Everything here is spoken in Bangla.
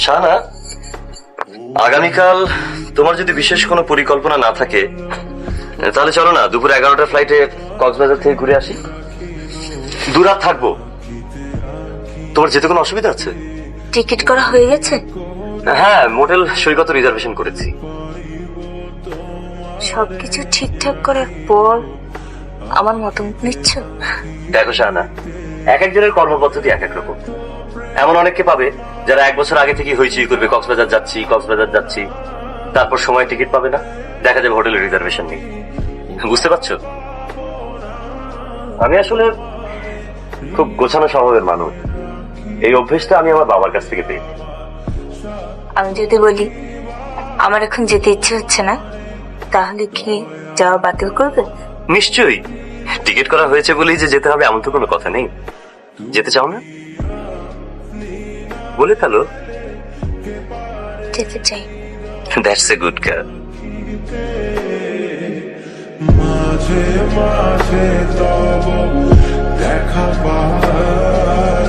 শানা, আগামীকাল তোমার যদি বিশেষ কোনো পরিকল্পনা না থাকে তাহলে চলো না দুপুর 11টার ফ্লাইটে কক্সবাজার থেকে ঘুরে আসি। দুরাত থাকবো। তোমার যেতে কোনো অসুবিধা আছে? টিকিট করা হয়ে গেছে? হ্যাঁ, মোটেল সৈকত রিজার্ভেশন করেছি। সবকিছু ঠিকঠাক করার পর আমার মতামত নিচ্ছ? দেখো শাহানা, এক একজনের কর্মপদ্ধতি এক এক রকম। এমন অনেককে পাবে যারা 1 বছর আগে থেকে হইচই করবে কক্সবাজার যাচ্ছি, তারপর সময় টিকিট পাবে না, দেখা যাবে হোটেলের রিজার্ভেশন নেই। বুঝতে পারছো? আমি আসলে খুব গোছানো স্বভাবের মানুষ। এই অভ্যেসটা আমি আমার বাবার কাছ থেকে পেয়েছি। আমি যদি বলি আমার এখন যেতে ইচ্ছে হচ্ছে না, তাহলে কি যাওয়া বাতিল করবে? নিশ্চয়ই। টিকিট করা হয়েছে বলেই যে যেতে হবে এমন তো কোনো কথা নেই। যেতে চাও না? বলে ফেলো। যেতে চাই। That's a good girl. মাঝে মাঝে তব দেখা পায়।